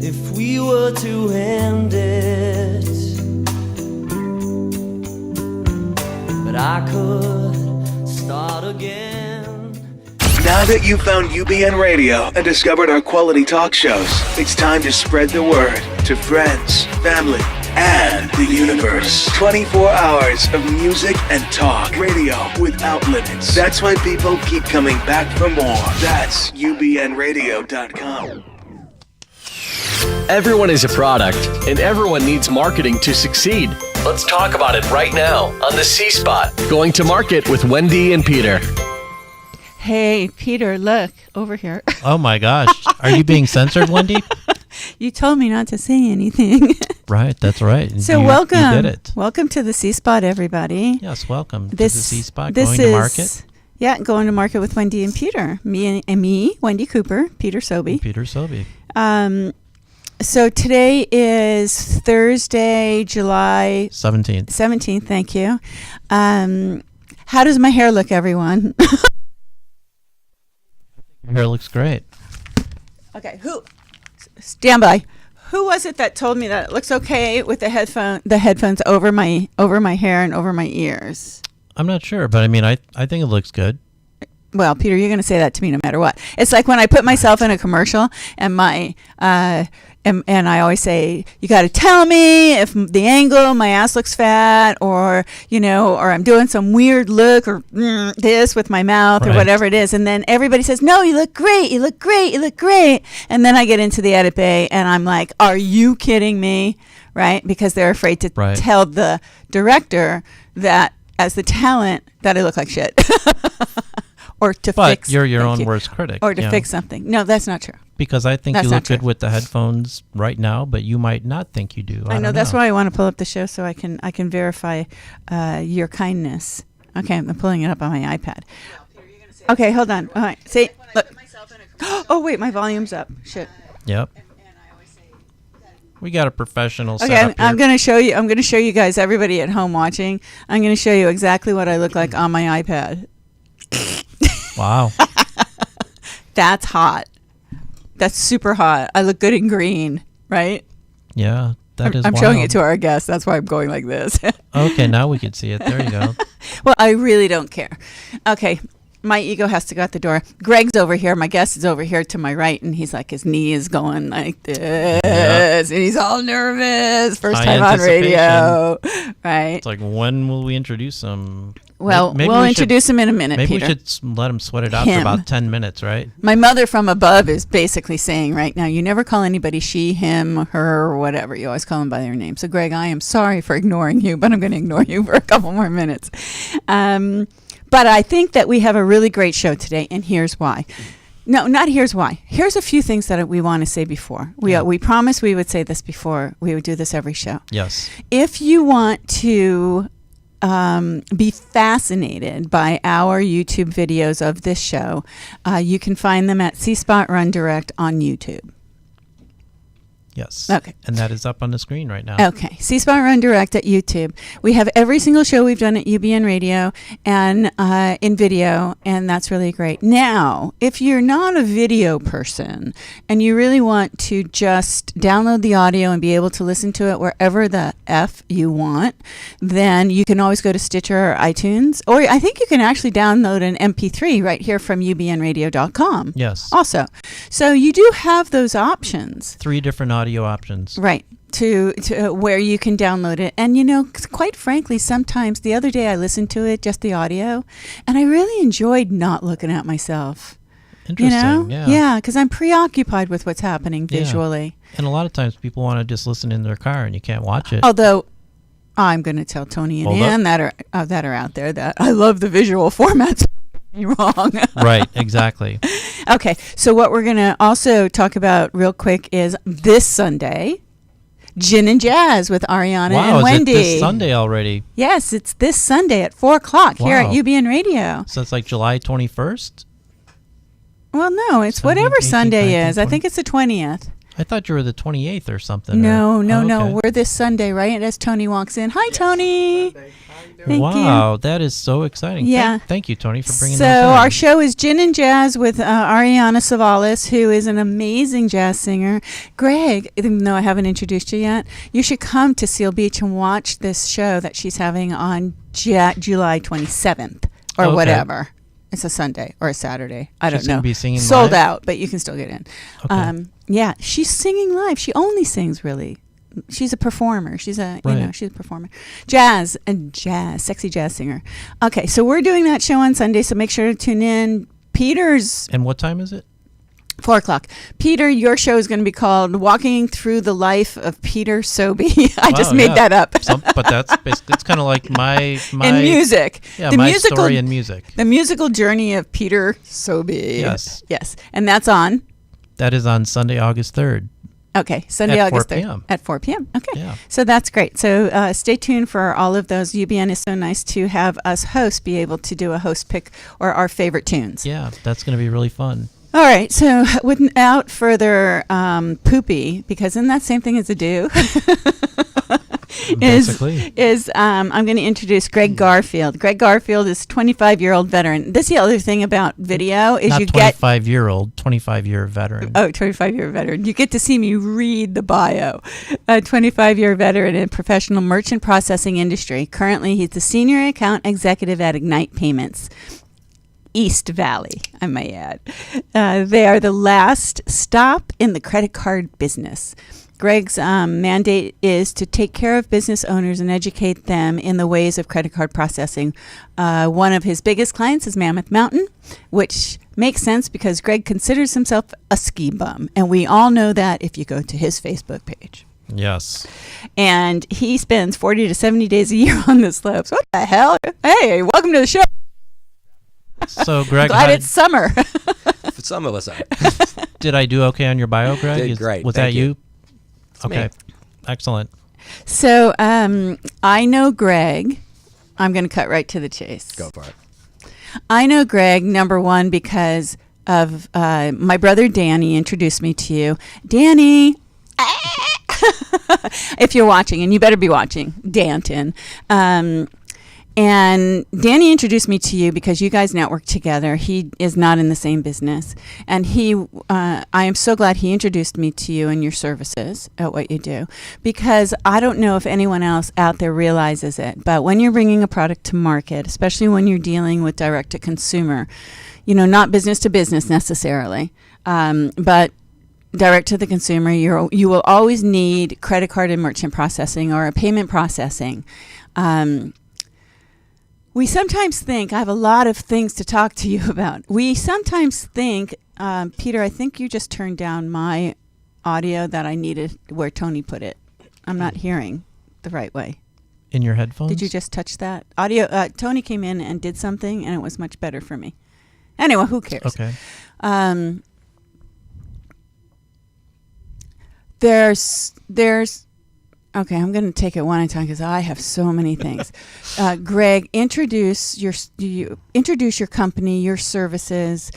if we were to end it. But I could start again. Now that you've found UBN Radio and discovered our quality talk shows, it's time to spread the word to friends, family, and the universe. 24 hours of music and talk radio without limits. That's why people keep coming back for more. That's ubnradio.com. Everyone is a product, and everyone needs marketing to succeed. Let's talk about it right now on the CSPOT. Going to market with Wendi and Peter. Hey, Peter, look, over here. Oh my gosh. Are you being censored, Wendi? You told me not to say anything. Right, that's right. So welcome. You did it. Welcome to the CSPOT, everybody. Yes, welcome to the CSPOT. Going to market. Yeah, going to market with Wendi and Peter. Me, Wendi Cooper, Peter Sobey. Peter Sobey. So today is Thursday, July 17th. 17th, thank you. How does my hair look, everyone? Your hair looks great. Okay, stand by. Who was it that told me that it looks okay with the headphones over my hair and over my ears? I'm not sure, but I mean, I think it looks good. Well, Peter, you're going to say that to me no matter what. It's like when I put myself in a commercial and and I always say, you got to tell me if the angle, my ass looks fat, or, or I'm doing some weird look or this with my mouth, right, or whatever it is. And then everybody says, no, you look great. You look great. You look great. And then I get into the edit bay and I'm like, are you kidding me? Right? Because they're afraid to tell the director that as the talent that I look like shit. Or to fix. But you're your own worst critic. Or to fix something. No, that's not true. Because I think you look good with the headphones right now, but you might not think you do. I know. That's why I want to pull up the show so I can verify your kindness. Okay, I'm pulling it up on my iPad. Okay, hold on. All right. See, look. Oh wait, my volume's up. Shit. Yep. We got a professional setup here. I'm going to show you. I'm going to show you guys, everybody at home watching. I'm going to show you exactly what I look like on my iPad. Wow. That's hot. That's super hot. I look good in green, right? Yeah, I'm wild. Showing it to our guests. That's why I'm going like this. Okay, now we can see it. There you go. Well, I really don't care. Okay, my ego has to go out the door. Gregg's over here. My guest is over here to my right, and he's like, his knee is going like this, and he's all nervous. First time on radio, right? It's like, when will we introduce him? Well, we'll introduce him in a minute, maybe Peter. We should let him sweat it out for about 10 minutes, right? My mother from above is basically saying right now, you never call anybody she, him, her, or whatever. You always call them by their name. So, Gregg, I am sorry for ignoring you, but I'm going to ignore you for a couple more minutes. But I think that we have a really great show today, and here's why. No, not here's why. Here's a few things that we want to say before. We promised we would say this before. We would do this every show. Yes. If you want to be fascinated by our YouTube videos of this show, you can find them at CSPOT Run Direct on YouTube. Yes. Okay. And that is up on the screen right now. Okay. CSPOT Run Direct at YouTube. We have every single show we've done at UBN Radio and in video, and that's really great. Now, if you're not a video person and you really want to just download the audio and be able to listen to it wherever the F you want, then you can always go to Stitcher or iTunes, or I think you can actually download an MP3 right here from ubnradio.com. Yes. Also. So you do have those options. 3 different audio options. Right. To where you can download it. And, quite frankly, sometimes the other day I listened to it, just the audio, and I really enjoyed not looking at myself. Interesting. Yeah. Yeah, because I'm preoccupied with what's happening visually. Yeah. And a lot of times people want to just listen in their car and you can't watch it. Although I'm going to tell Tony and Ann that are out there that I love the visual formats. You're wrong. Right, exactly. Okay, so what we're going to also talk about real quick is this Sunday, Gin and Jazz with Ariana and Wendi. Wow, is it this Sunday already? Yes, it's this Sunday at 4 o'clock here at UBN Radio. So it's like July 21st? Well, no, it's 17, whatever 18, Sunday 19, is. 20? I think it's the 20th. I thought you were the 28th or something. No, or, no, oh, no. okay. We're this Sunday, right? As Tony walks in. Hi, Tony. Thank Wow, you. that is so exciting. Yeah. Thank you, Tony, for bringing So that our show is Gin and Jazz with Ariana Savalas, who is an amazing jazz singer. Gregg, even though I haven't introduced you yet, you should come to Seal Beach and watch this show that she's having on July 27th or Okay. whatever. It's a Sunday or a Saturday. I She's don't know. gonna be singing Sold live? out, but you can still get in. Okay. Yeah, she's singing live. She only sings really. She's a performer. She's a Right. she's a performer. Sexy jazz singer. Okay, so we're doing that show on Sunday, so make sure to tune in. Peter's And what time is it? 4:00. Peter, your show is going to be called "Walking Through the Life of Peter Sobey." I just Wow, made yeah. that up. But that's basically, it's kind of like my In music, Yeah, the my musical, story in music. the musical journey of Peter Sobey. Yes. And that's on. That is on Sunday, August 3rd. Okay, Sunday, At 4 August 3rd. p.m. At 4 p.m. Okay. Yeah. So that's great. So stay tuned for all of those. UBN is so nice to have us hosts be able to do a host pick or our favorite tunes. Yeah, that's going to be really fun. All right. So without further poopy, because isn't that same thing as a do? Basically. I'm going to introduce Gregg Garfield. Gregg Garfield is a 25-year-old veteran. This is the other thing about video is Not you get 25-year-old, 25-year veteran. 25-year veteran. You get to see me read the bio. A 25-year veteran in professional merchant processing industry. Currently, he's the senior account executive at Ignite Payments. East Valley, I may add. They are the last stop in the credit card business. Gregg's mandate is to take care of business owners and educate them in the ways of credit card processing. One of his biggest clients is Mammoth Mountain, which makes sense because Gregg considers himself a ski bum. And we all know that if you go to his Facebook page. Yes. And he spends 40 to 70 days a year on the slopes. What the hell? Hey, welcome to the show. So, Gregg, Glad it's summer. For some of us are. did I do okay on your bio, Gregg? Did great. Was Thank that you? me. Okay. Excellent. So I know Gregg. I'm going to cut right to the chase. Go for it. I know Gregg, number one, because of my brother Danny introduced me to you. Danny, if you're watching, and you better be watching, Danton. And Danny introduced me to you because you guys network together. He is not in the same business. And I am so glad he introduced me to you and your services at what you do, because I don't know if anyone else out there realizes it, but when you're bringing a product to market, especially when you're dealing with direct to consumer, not business to business necessarily, but direct to the consumer, you will always need credit card and merchant processing or a payment processing. We sometimes think, I have a lot of things to talk to you about. We sometimes think, Peter, I think you just turned down my audio that I needed where Tony put it. I'm not hearing the right way. In your headphones? Did you just touch that? Audio, Tony came in and did something, and it was much better for me. Anyway, who cares? Okay. Okay, I'm going to take it one at a time because I have so many things. Gregg, introduce your company, your services,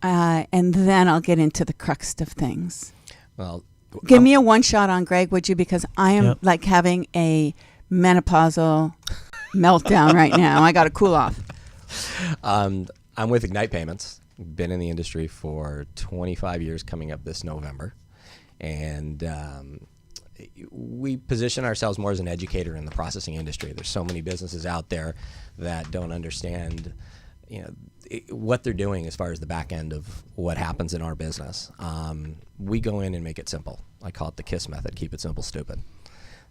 and then I'll get into the crux of things. Well, Give me a one shot on Gregg, would you? Because I am Yep. like having a menopausal meltdown right now. I got to cool off. I'm with Ignite Payments. Been in the industry for 25 years coming up this November. And we position ourselves more as an educator in the processing industry. There's so many businesses out there that don't understand, what they're doing as far as the back end of what happens in our business. We go in and make it simple. I call it the KISS method: keep it simple, stupid.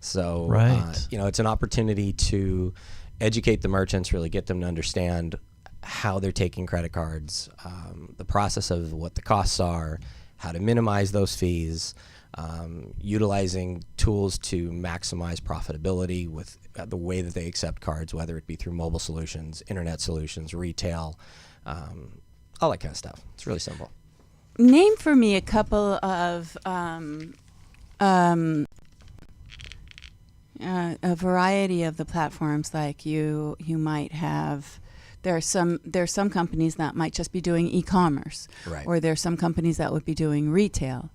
So, Right. it's an opportunity to educate the merchants, really get them to understand how they're taking credit cards, the process of what the costs are, how to minimize those fees, utilizing tools to maximize profitability with the way that they accept cards, whether it be through mobile solutions, internet solutions, retail, all that kind of stuff. It's really simple. Name for me a couple of a variety of the platforms like you might have There's some companies that might just be doing e-commerce, Right. or there's some companies that would be doing retail,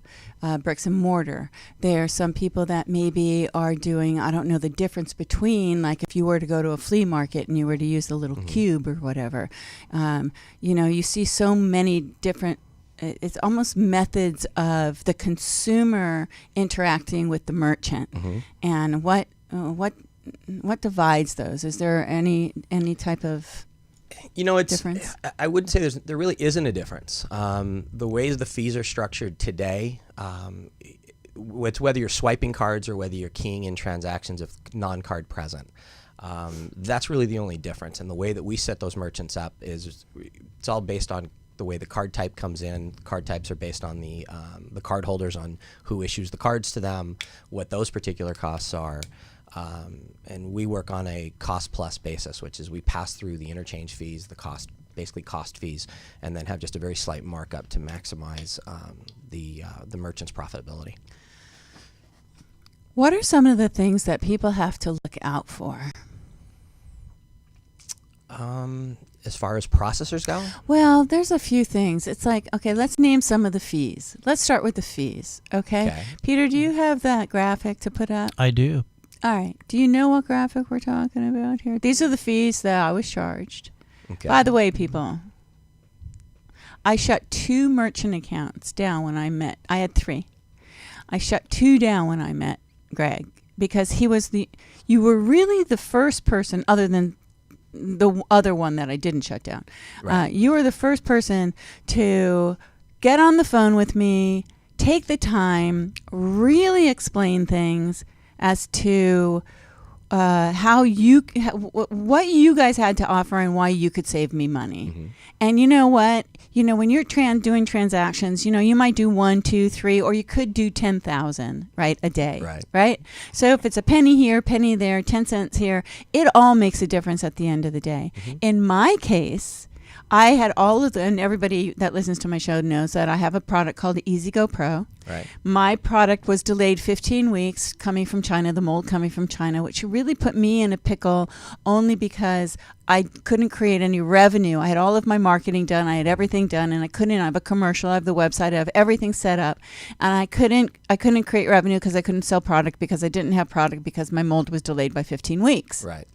bricks and mortar. There are some people that maybe are doing, I don't know the difference between, like if you were to go to a flea market and you were to use the little cube or whatever. You see so many different, it's almost methods of the consumer interacting with the merchant. And what divides those? Is there any type of difference? I wouldn't say there really isn't a difference. The ways the fees are structured today, it's whether you're swiping cards or whether you're keying in transactions of non-card present. That's really the only difference. And the way that we set those merchants up is it's all based on the way the card type comes in. Card types are based on the card holders, on who issues the cards to them, what those particular costs are. And we work on a cost plus basis, which is we pass through the interchange fees, the cost fees, and then have just a very slight markup to maximize the merchant's profitability. What are some of the things that people have to look out for? As far as processors go? Well, there's a few things. It's like, okay, let's name some of the fees. Let's start with the fees, okay? Peter, do you have that graphic to put up? I do. All right. Do you know what graphic we're talking about here? These are the fees that I was charged. Okay. By the way, people, I shut 2 merchant accounts down when I had 3. I shut 2 down when I met Gregg because you were really the first person, other than the other one that I didn't shut down. Right. You were the first person to get on the phone with me, take the time, really explain things as to what you guys had to offer and why you could save me money. And you know what? When you're doing transactions, you might do 1, 2, 3, or you could do 10,000, right, a day, right? So if it's a penny here, penny there, 10 cents here, it all makes a difference at the end of the day. In my case, I had and everybody that listens to my show knows that I have a product called the Easy Go Pro. Right. My product was delayed 15 weeks coming from China, the mold coming from China, which really put me in a pickle only because I couldn't create any revenue. I had all of my marketing done. I had everything done, and I have a commercial. I have the website. I have everything set up, and I couldn't create revenue because I couldn't sell product because I didn't have product because my mold was delayed by 15 weeks. Right.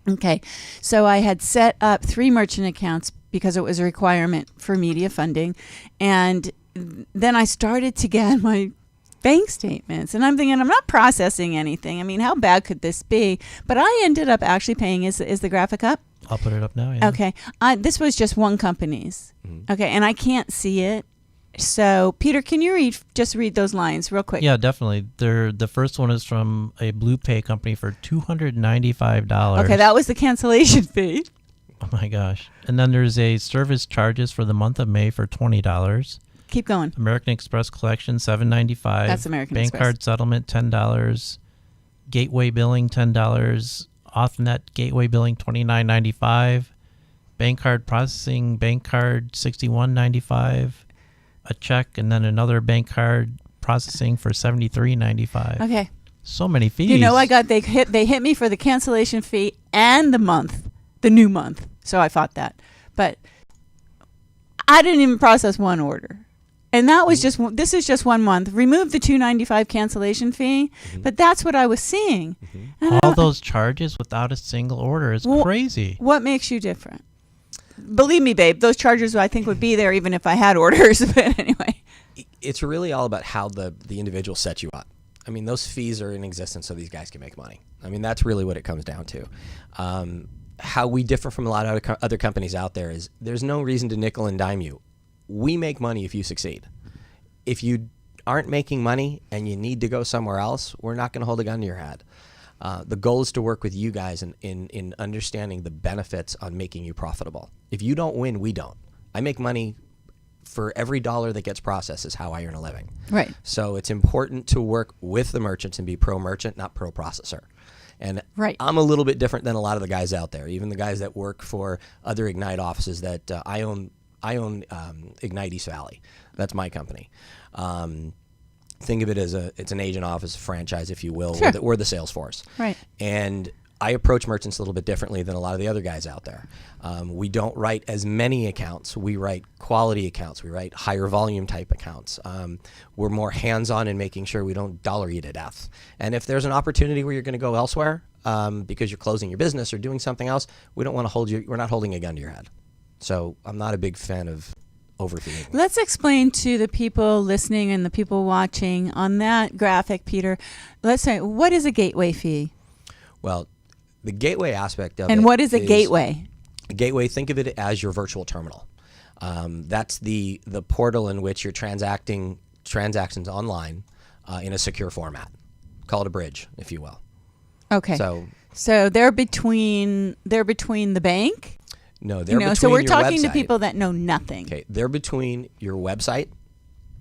Okay. So I had set up 3 merchant accounts because it was a requirement for media funding. And then I started to get my bank statements. And I'm thinking, I'm not processing anything. I mean, how bad could this be? But I ended up actually paying. Is the graphic up? I'll put it up now. Yeah. Okay. This was just one company's. Okay. And I can't see it. So, Peter, can you just read those lines real quick? Yeah, definitely. The first one is from a Blue Pay company for $295. Okay, that was the cancellation fee. Oh my gosh. And then there's a service charges for the month of May for $20. Keep going. American Express collection $7.95. That's American Bank Express. card settlement $10. Gateway billing $10. OffNet gateway billing $29.95. Bank card processing, bank card $61.95. A check and then another bank card processing for $73.95. Okay. So many fees. You know, they hit me for the cancellation fee and the new month. So I fought that. But I didn't even process one order. And that was this is just 1 month. Remove the $295 cancellation fee, but that's what I was seeing. All those charges without a single order is crazy. What makes you different? Believe me, babe, those charges I think would be there even if I had orders. But anyway. It's really all about how the individual sets you up. I mean, those fees are in existence so these guys can make money. I mean, that's really what it comes down to. How we differ from a lot of other companies out there is there's no reason to nickel and dime you. We make money if you succeed. If you aren't making money and you need to go somewhere else, we're not going to hold a gun to your head. The goal is to work with you guys in understanding the benefits on making you profitable. If you don't win, we don't. I make money for every dollar that gets processed is how I earn a living. Right. So it's important to work with the merchants and be pro-merchant, not pro-processor. And right. I'm a little bit different than a lot of the guys out there, even the guys that work for other Ignite offices that I own Ignite East Valley. That's my company. Think of it as it's an agent office, a franchise, if you will. Sure. We're the sales force. Right. And I approach merchants a little bit differently than a lot of the other guys out there. We don't write as many accounts. We write quality accounts. We write higher volume type accounts. We're more hands-on in making sure we don't dollar you to death. And if there's an opportunity where you're going to go elsewhere because you're closing your business or doing something else, we don't want to hold you. We're not holding a gun to your head. So I'm not a big fan of overfeeding. Let's explain to the people listening and the people watching on that graphic, Peter. Let's say, what is a gateway fee? Well, the gateway aspect of it. And what is a gateway? A gateway, think of it as your virtual terminal. That's the portal in which you're transacting transactions online in a secure format. Call it a bridge, if you will. Okay. So they're between the bank. No, they're between so we're your talking website. to people that know nothing. Okay, they're between your website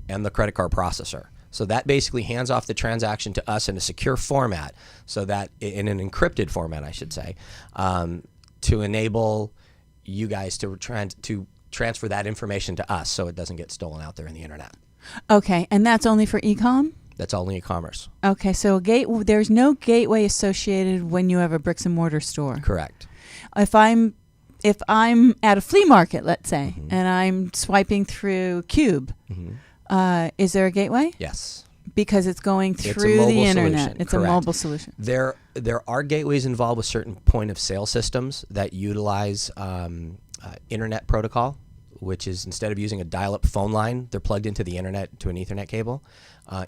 and the credit card processor. So that basically hands off the transaction to us in a secure format, so that in an encrypted format, I should say, to enable you guys to transfer that information to us, so it doesn't get stolen out there in the internet. Okay, and that's only for e-com? That's only e-commerce. Okay, so there's no gateway associated when you have a bricks and mortar store. Correct. If I'm at a flea market, let's say, and I'm swiping through Cube, is there a gateway? Yes. Because it's going through the internet. Solution. It's Correct. a mobile solution. There are gateways involved with certain point of sale systems that utilize internet protocol, which is instead of using a dial-up phone line, they're plugged into the internet to an Ethernet cable.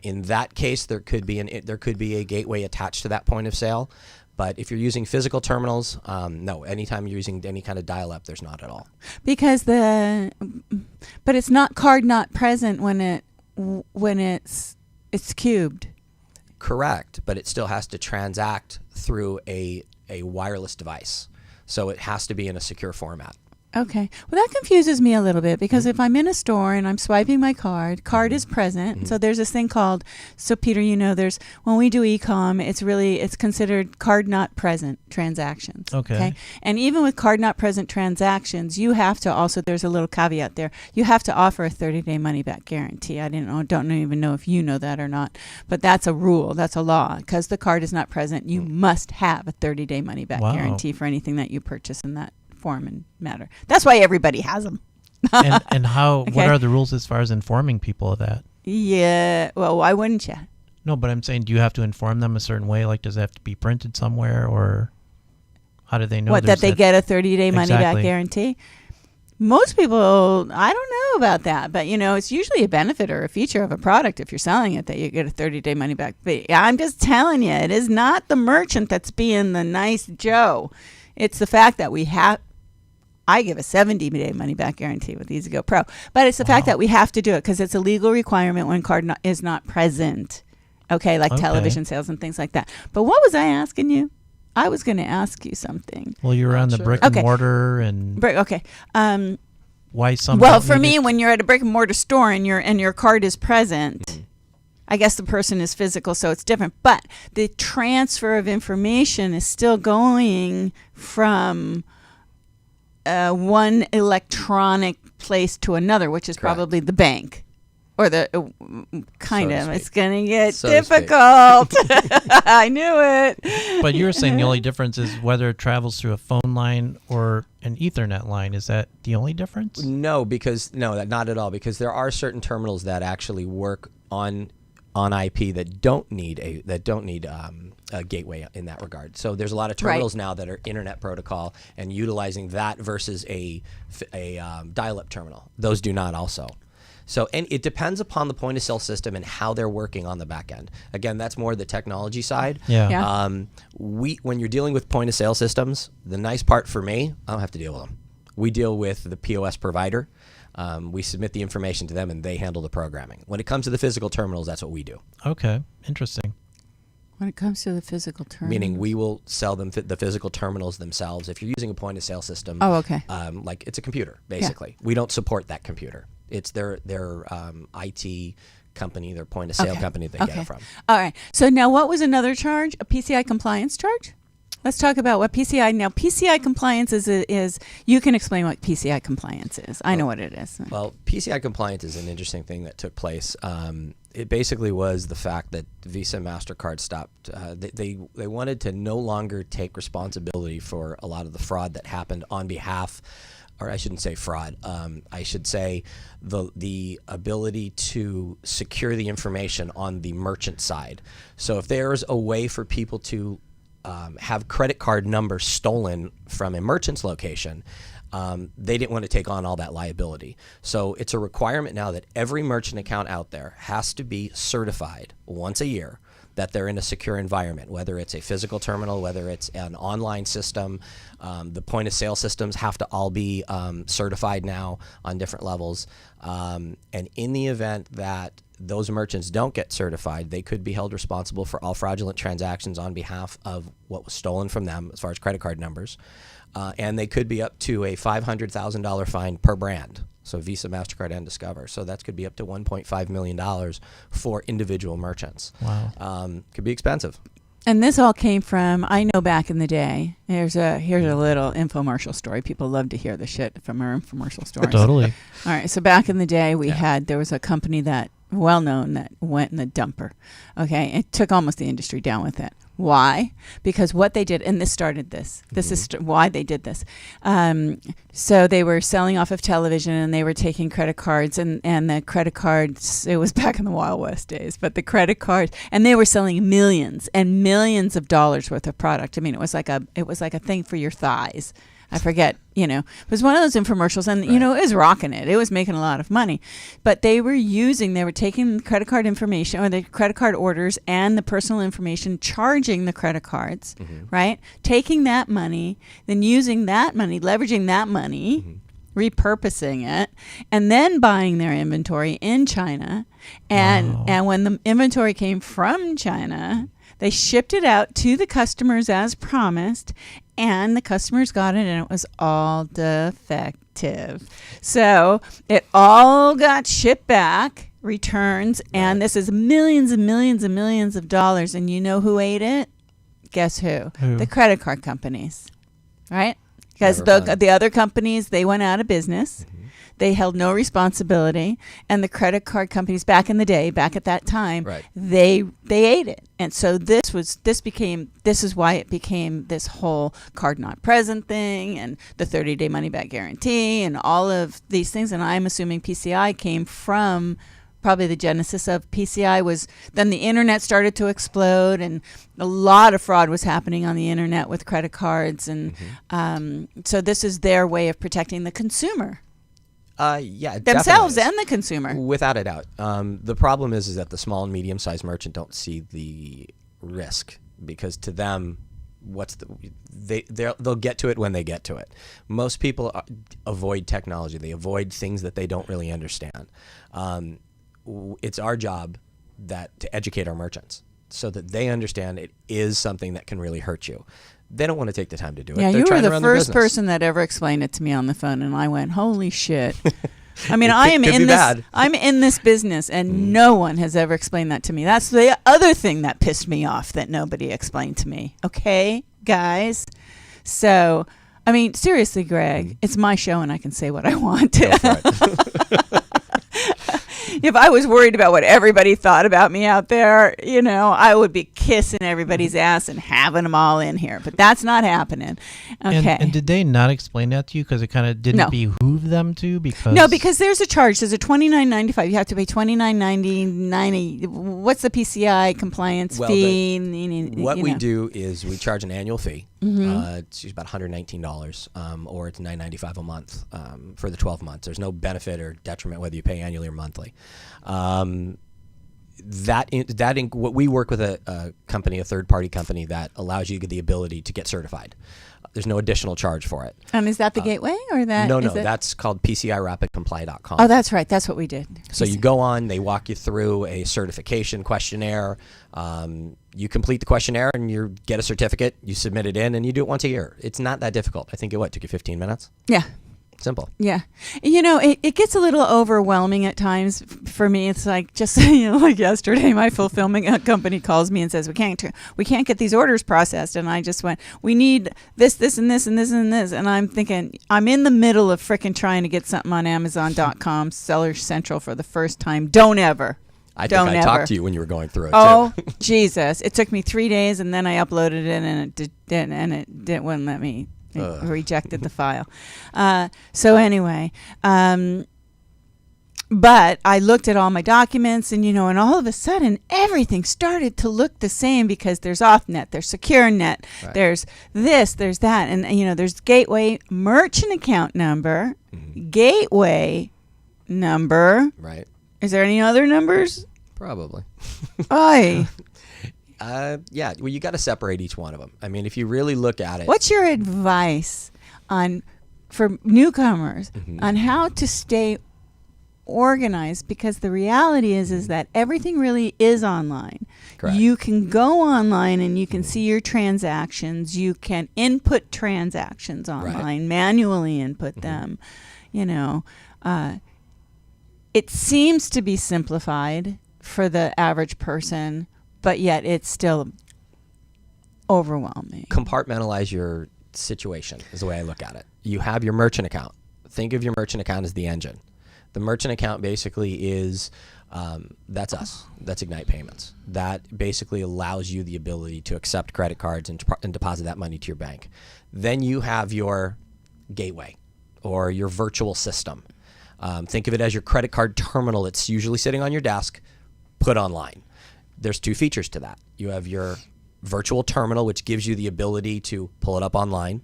In that case, there could be a gateway attached to that point of sale. But if you're using physical terminals, no. Anytime you're using any kind of dial-up, there's not at all. Because but it's not card not present when it's cubed. Correct, but it still has to transact through a wireless device, so it has to be in a secure format. Okay. Well, that confuses me a little bit because if I'm in a store and I'm swiping my card is present. So there's this thing called, so Peter, when we do e-com, it's considered card not present transactions. Okay. And even with card not present transactions, you have to also, there's a little caveat there, you have to offer a 30-day money-back guarantee. I don't even know if you know that or not, but that's a rule, that's a law. Because the card is not present, you must have a 30-day money-back guarantee for anything that you purchase in that form and matter. That's why everybody has them. and how? Okay. What are the rules as far as informing people of that? Yeah. Well, why wouldn't you? No, but I'm saying, do you have to inform them a certain way? Like, does it have to be printed somewhere, or how do they know? What, that they get a 30-day money-back guarantee? Most people, I don't know about that, but it's usually a benefit or a feature of a product if you're selling it that you get a 30-day money-back. But I'm just telling you, it is not the merchant that's being the nice Joe. It's the fact that I give a 70-day money-back guarantee with Easy Go Pro. But it's the fact that we have to do it because it's a legal requirement when card is not present. Okay, like television sales and things like that. But what was I asking you? I was going to ask you something. Well, you're on the brick and mortar and okay. Why some? Well, for me, when you're at a brick and mortar store and your card is present, I guess the person is physical, so it's different. But the transfer of information is still going from one electronic place to another, which is probably the bank. Or the kind of. It's going to get difficult. I knew it. But you're saying the only difference is whether it travels through a phone line or an Ethernet line. Is that the only difference? No, not at all. Because there are certain terminals that actually work on IP that don't need a gateway in that regard. So there's a lot of terminals now that are internet protocol and utilizing that versus a dial-up terminal. Those do not also. So, and it depends upon the point of sale system and how they're working on the back end. Again, that's more the technology side. Yeah. When you're dealing with point of sale systems, the nice part for me, I don't have to deal with them. We deal with the POS provider. We submit the information to them and they handle the programming. When it comes to the physical terminals, that's what we do. Okay, interesting. When it comes to the physical terminals. Meaning we will sell them the physical terminals themselves. If you're using a point of sale system, like it's a computer, basically. We don't support that computer. It's their IT company, their point of sale company they get it from. All right. So now what was another charge? A PCI compliance charge? Let's talk about what PCI. Now, PCI compliance is you can explain what PCI compliance is. I know what it is. Well, PCI compliance is an interesting thing that took place. It basically was the fact that Visa and MasterCard stopped. They wanted to no longer take responsibility for a lot of the fraud that happened on behalf, or I shouldn't say fraud. I should say the ability to secure the information on the merchant side. So if there's a way for people to have credit card numbers stolen from a merchant's location, they didn't want to take on all that liability. So it's a requirement now that every merchant account out there has to be certified once a year that they're in a secure environment, whether it's a physical terminal, whether it's an online system. The point of sale systems have to all be certified now on different levels. And in the event that those merchants don't get certified, they could be held responsible for all fraudulent transactions on behalf of what was stolen from them as far as credit card numbers. And they could be up to a $500,000 fine per brand. So Visa, MasterCard, and Discover. So that could be up to $1.5 million for individual merchants. Wow. Could be expensive. And this all came from, I know back in the day, here's a little infomercial story. People love to hear the shit from our infomercial stories. Totally. All right. So back in the day, there was a company that, well known, that went in the dumper. Okay. It took almost the industry down with it. Why? Because what they did, and this started this. This is why they did this. So they were selling off of television, and they were taking credit cards, and the credit cards, it was back in the Wild West days, but the credit cards, and they were selling millions and millions of dollars worth of product. I mean, it was like a thing for your thighs. I forget, it was one of those infomercials, and, it was rocking it. It was making a lot of money. But they were taking the credit card information, or the credit card orders and the personal information, charging the credit cards, right? Taking that money, then using that money, leveraging that money, repurposing it, and then buying their inventory in China. And when the inventory came from China, they shipped it out to the customers as promised, and the customers got it, and it was all defective. So it all got shipped back, returns, and this is millions and millions and millions of dollars. And you know who ate it? Guess who? The credit card companies, right? Because the other companies, they went out of business. They held no responsibility, and the credit card companies back in the day, back at that time, they ate it. And so this is why it became this whole card not present thing, and the 30-day money back guarantee, and all of these things. And I'm assuming PCI came from, probably the genesis of PCI was, then the internet started to explode, and a lot of fraud was happening on the internet with credit cards. And so this is their way of protecting the consumer. Themselves and the consumer. Without a doubt. The problem is that the small and medium-sized merchant don't see the risk, because to them, they'll get to it when they get to it. Most people avoid technology. They avoid things that they don't really understand. It's our job to educate our merchants so that they understand it is something that can really hurt you. They don't want to take the time to do it. Yeah, They're you were the first person that ever explained it to me on the phone, and I went, "Holy shit!" I mean, I'm in this business, and no one has ever explained that to me. That's the other thing that pissed me off, that nobody explained to me. Okay, guys. So, I mean, seriously, Greg, it's my show, and I can say what I want to. If I was worried about what everybody thought about me out there, I would be kissing everybody's ass and having them all in here. But that's not happening. Okay. And did they not explain that to you because it kind of didn't behoove them to? Because there's a charge. There's a $29.95. You have to pay $29.90. What's the PCI compliance fee? What we do is we charge an annual fee. It's about $119, or it's $9.95 a month for the 12 months. There's no benefit or detriment whether you pay annually or monthly. What we work with a company, a third-party company that allows you the ability to get certified. There's no additional charge for it. And is that the gateway, or that? No, that's called PCIRapidComply.com. Oh, that's right. That's what we did. So you go on, they walk you through a certification questionnaire. You complete the questionnaire and you get a certificate. You submit it in, and you do it once a year. It's not that difficult. I think it took you 15 minutes? Yeah. Simple. Yeah. It gets a little overwhelming at times for me. It's like, just, like yesterday, my fulfillment company calls me and says, we can't get these orders processed. And I just went, we need this, and this, and this, and this. And I'm thinking, I'm in the middle of frickin' trying to get something on Amazon.com, Seller Central for the first time. Don't ever. I Don't think I ever. talked to you when you were going through it, Oh, too. Jesus. It took me 3 days, and then I uploaded it, and it wouldn't let me. It rejected the file. So anyway, but I looked at all my documents, and, and all of a sudden, everything started to look the same because there's OffNet, there's SecureNet, Right. there's this, there's that, and, there's gateway merchant account number, gateway number. Right. Is there any other numbers? Probably. Aye. Yeah, well, you got to separate each one of them. I mean, if you really look at it. What's your advice for newcomers on how to stay organized? Because the reality is that everything really is online. Correct. You can go online and you can see your transactions. You can input transactions online, manually input them. It seems to be simplified for the average person, but yet it's still overwhelming. Compartmentalize your situation is the way I look at it. You have your merchant account. Think of your merchant account as the engine. The merchant account basically is, that's us. That's Ignite Payments. That basically allows you the ability to accept credit cards and deposit that money to your bank. Then you have your gateway or your virtual system. Think of it as your credit card terminal. It's usually sitting on your desk, put online. There's 2 features to that. You have your virtual terminal, which gives you the ability to pull it up online,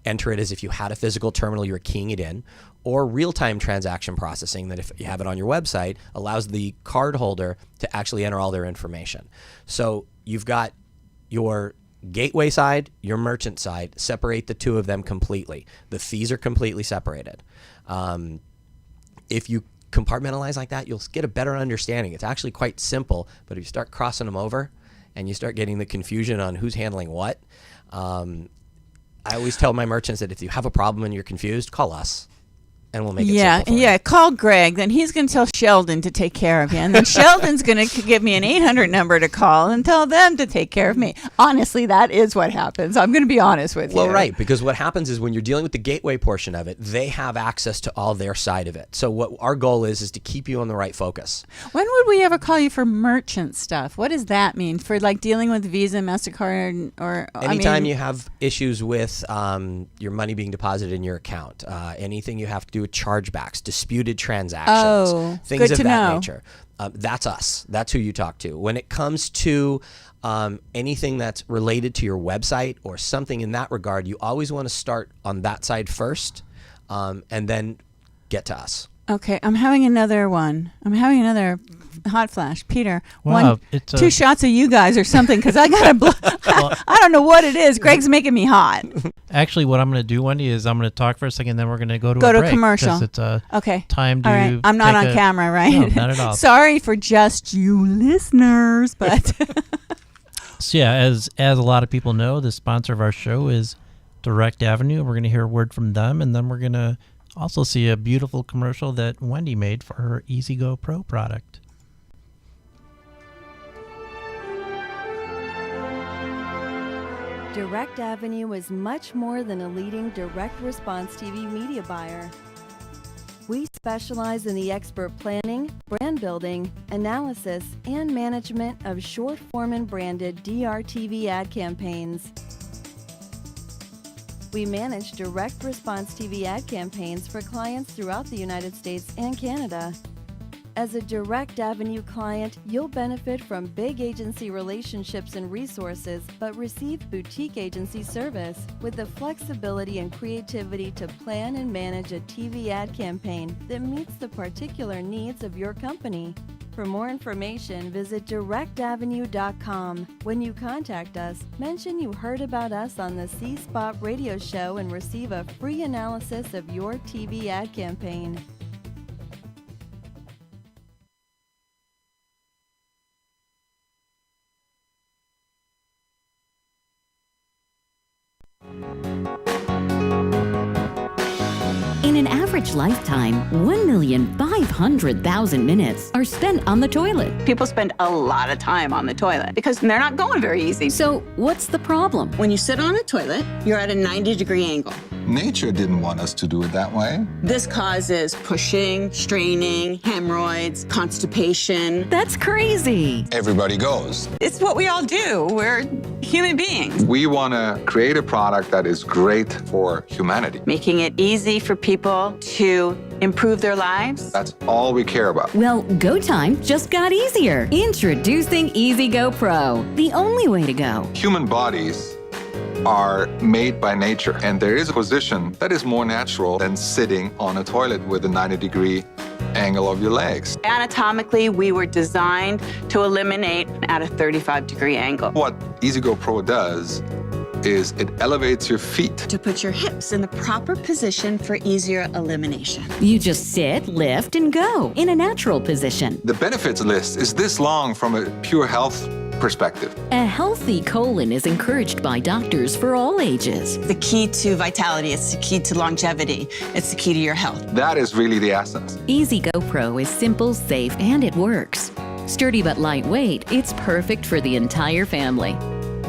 enter it as if you had a physical terminal, you're keying it in, or real-time transaction processing that if you have it on your website allows the cardholder to actually enter all their information. So you've got your gateway side, your merchant side, separate the 2 of them completely. The fees are completely separated. If you compartmentalize like that, you'll get a better understanding. It's actually quite simple, but if you start crossing them over and you start getting the confusion on who's handling what, I always tell my merchants that if you have a problem and you're confused, call us. And we'll make it simple for you. Yeah. Call Gregg. Then he's going to tell Sheldon to take care of you. And then Sheldon's going to give me an 800 number to call and tell them to take care of me. Honestly, that is what happens. I'm going to be honest with you. Well, right. Because what happens is when you're dealing with the gateway portion of it, they have access to all their side of it. So what our goal is to keep you on the right focus. When would we ever call you for merchant stuff? What does that mean? For like dealing with Visa, MasterCard, or anytime you have issues with your money being deposited in your account, anything you have to do with chargebacks, disputed transactions, things good of to that know. nature. That's us. That's who you talk to. When it comes to anything that's related to your website or something in that regard, you always want to start on that side first and then get to us. Okay, I'm having another one. I'm having another hot flash. Peter, Wow, 2 shots of you guys or something, because I got I don't know what it is. Greg's making me hot. Actually, what I'm going to do, Wendy, is I'm going to talk for a second, then we're going to go to Go a to break, commercial. 'cause it's Okay. time to All right. I'm not on camera, right? No, not at all. Sorry for just you listeners, but So yeah, as a lot of people know, the sponsor of our show is Direct Avenue. We're going to hear a word from them, and then we're going to also see a beautiful commercial that Wendy made for her EasyGo Pro product. Direct Avenue is much more than a leading direct response TV media buyer. We specialize in the expert planning, brand building, analysis, and management of short-form and branded DRTV ad campaigns. We manage direct response TV ad campaigns for clients throughout the United States and Canada. As a Direct Avenue client, you'll benefit from big agency relationships and resources, but receive boutique agency service with the flexibility and creativity to plan and manage a TV ad campaign that meets the particular needs of your company. For more information, visit directavenue.com. When you contact us, mention you heard about us on the CSPOT radio show and receive a free analysis of your TV ad campaign. In an average lifetime, 1,500,000 minutes are spent on the toilet. People spend a lot of time on the toilet because they're not going very easy. So, what's the problem? When you sit on a toilet, you're at a 90-degree angle. nature didn't want us to do it that way. This causes pushing, straining, hemorrhoids, constipation. That's crazy. Everybody goes. It's what we all do. We're human beings. We want to create a product that is great for humanity. Making it easy for people to improve their lives. That's all we care about. Well, go time just got easier. Introducing Easy Go Pro, the only way to go. Human bodies are made by nature, and there is a position that is more natural than sitting on a toilet with a 90-degree angle of your legs. Anatomically, we were designed to eliminate at a 35-degree angle. What EasyGo Pro does is it elevates your feet. To put your hips in the proper position for easier elimination. You just sit, lift, and go in a natural position. The benefits list is this long from a pure health perspective. A healthy colon is encouraged by doctors for all ages. The key to vitality, it's the key to longevity, it's the key to your health. That is really the essence. Easy Go Pro is simple, safe, and it works. Sturdy but lightweight, it's perfect for the entire family.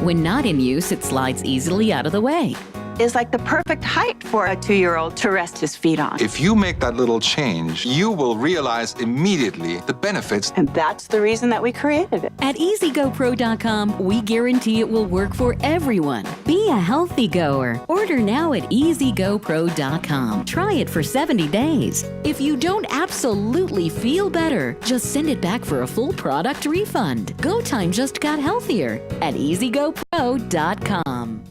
When not in use, it slides easily out of the way. It's like the perfect height for a 2-year-old to rest his feet on. If you make that little change, you will realize immediately the benefits. And that's the reason that we created it. At EasyGoPro.com, we guarantee it will work for everyone. Be a healthy goer. Order now at EasyGoPro.com. Try it for 70 days. If you don't absolutely feel better, just send it back for a full product refund. Go time just got healthier at EasyGoPro.com.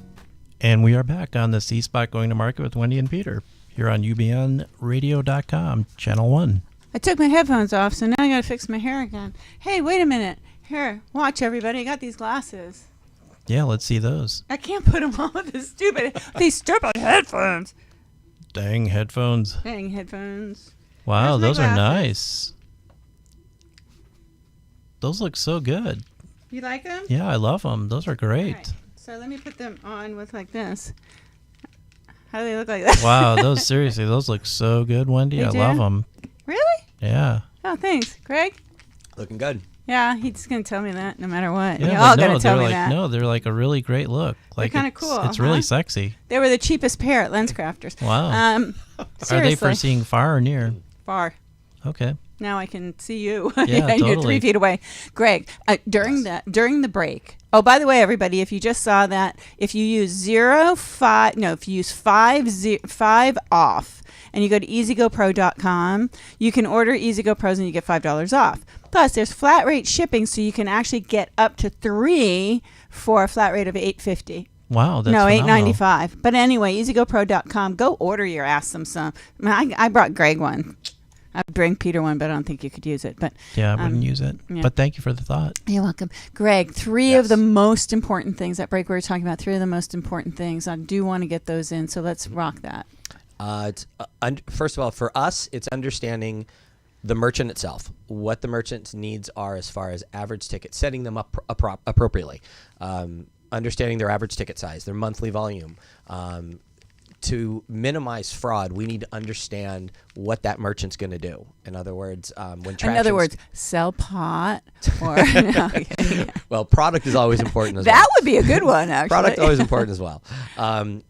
And we are back on the CSPOT Going to Market with Wendi and Peter here on UBNradio.com, Channel 1. I took my headphones off, so now I gotta fix my hair again. Hey, wait a minute. Here, watch everybody. I got these glasses. Yeah, let's see those. I can't put them on with these stupid headphones. Dang headphones. Dang headphones. Wow, Where's my those are glasses? nice. Those look so good. You like them? Yeah, I love them. Those are great. Right. So let me put them on with like this. How do they look like that? Wow, those seriously, those look so good, Wendi. They I do? love them. Really? Yeah. Oh, thanks. Greg? Looking good. Yeah, he's going to tell me that no matter what. Yeah, Y'all but going no, to tell they're me like that. no, they're like a really great look. Like kinda it's- cool, It's really huh? sexy. They were the cheapest pair at Lens Crafters. Wow. Seriously. Are they for seeing far or near? Far. Okay. Now I can see you. Yeah, and you're 3 totally. feet away. Greg, during the break. Oh, by the way, everybody, if you just saw that, if you use if you use 5 off and you go to EasyGoPro.com, you can order EasyGo Pros and you get $5 off. Plus, there's flat rate shipping, so you can actually get up to 3 for a flat rate of $8.50. Wow, that's no, phenomenal. $8.95. But anyway, EasyGoPro.com. Go order your ass some. I mean, I brought Greg one. I'd bring Peter one, but I don't think you could use it. But Yeah, I wouldn't use it. yeah. But thank you for the thought. You're welcome. Greg, 3 of the most important things. That break we were talking about 3 of the most important things. I do want to get those in, so let's rock that. First of all, for us, it's understanding the merchant itself, what the merchant's needs are as far as average ticket, setting them up appropriately, understanding their average ticket size, their monthly volume. To minimize fraud, we need to understand what that merchant's going to do. In other words, sell pot or no, okay. Well, product is always important as well. That would be a good one, actually. Product always important as well.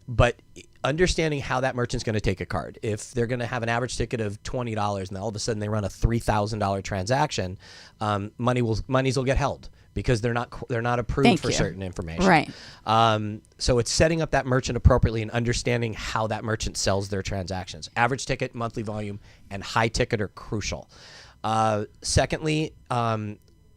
But understanding how that merchant's going to take a card. If they're going to have an average ticket of $20 and all of a sudden they run a $3,000 transaction, monies will get held because they're not approved for certain information. Right. So it's setting up that merchant appropriately and understanding how that merchant sells their transactions. Average ticket, monthly volume, and high ticket are crucial. Secondly,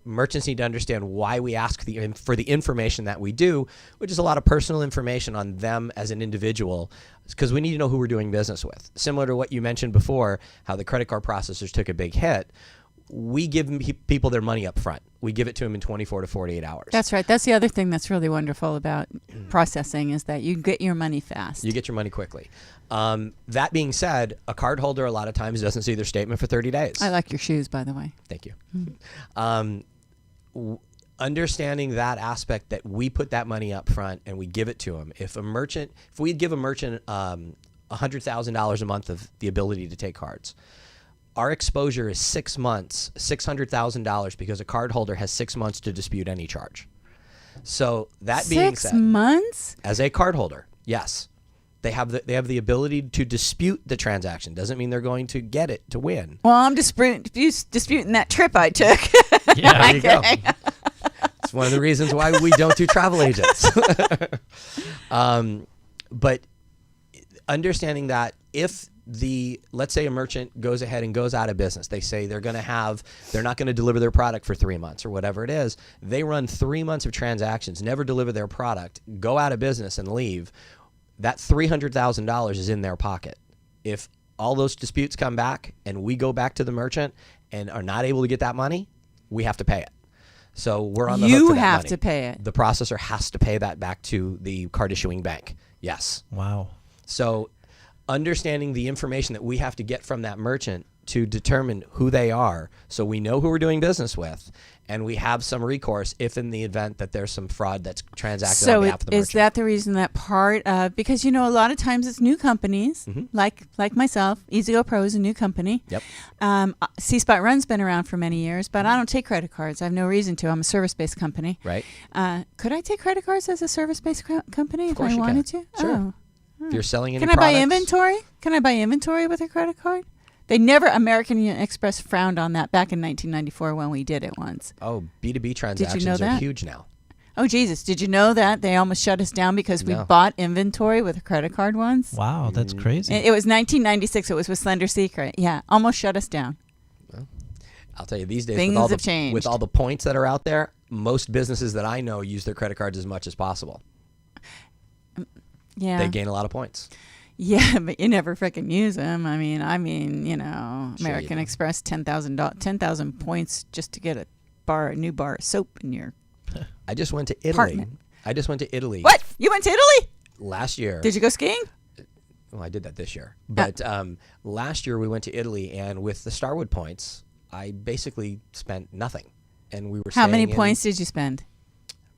merchants need to understand why we ask for the information that we do, which is a lot of personal information on them as an individual, because we need to know who we're doing business with. Similar to what you mentioned before, how the credit card processors took a big hit. We give people their money up front. We give it to them in 24 to 48 hours. That's right. That's the other thing that's really wonderful about processing is that you get your money fast. You get your money quickly. That being said, a card holder a lot of times doesn't see their statement for 30 days. I like your shoes, by the way. Thank you. Understanding that aspect that we put that money up front and we give it to them. If we give a merchant $100,000 a month of the ability to take cards, our exposure is 6 months, $600,000, because a card holder has 6 months to dispute any charge. So that being said, 6 months? as a card holder, yes, They have the ability to dispute the transaction. Doesn't mean they're going to get it to win. Well, I'm disputing that trip I took. Yeah, there you go. It's one of the reasons why we don't do travel agents. But understanding that if let's say a merchant goes ahead and goes out of business, they say they're not going to deliver their product for 3 months or whatever it is. They run 3 months of transactions, never deliver their product, go out of business and leave. That $300,000 is in their pocket. If all those disputes come back and we go back to the merchant and are not able to get that money, we have to pay it. So we're on the hook for that money. You have to pay it. The processor has to pay that back to the card issuing bank. Yes. Wow. So understanding the information that we have to get from that merchant to determine who they are, so we know who we're doing business with, and we have some recourse if in the event that there's some fraud that's transacted on behalf of the merchant. So is that the reason that part of, because a lot of times it's new companies, like myself, EasyGo Pro is a new company. Yep. CSPOT Run's been around for many years, but I don't take credit cards. I have no reason to. I'm a service-based company. Right. Could I take credit cards as a service-based company if course I you wanted can. to? Sure. Oh. If you're selling any Can I buy products- inventory? Can I buy inventory with a credit card? American Express frowned on that back in 1994 when we did it once. Oh, B2B transactions are that? huge now. Oh, Jesus. Did you know that they almost shut us down because we bought inventory with a credit card once? Wow, that's crazy. It was 1996. It was with Slender Secret. Yeah, almost shut us down. Well, I'll tell you, these days, Things have changed. with all the points that are out there, most businesses that I know use their credit cards as much as possible. Yeah. They gain a lot of points. Yeah, but you never freaking use them. I mean, Sure American you do. Express, 10,000 points just to get a new bar of soap in your I just went to Italy. apartment. What? You went to Italy? Last year. Did you go skiing? Well, I did that this year. But last year we went to Italy, and with the Starwood points, I basically spent nothing. And we were How many staying in points did you spend?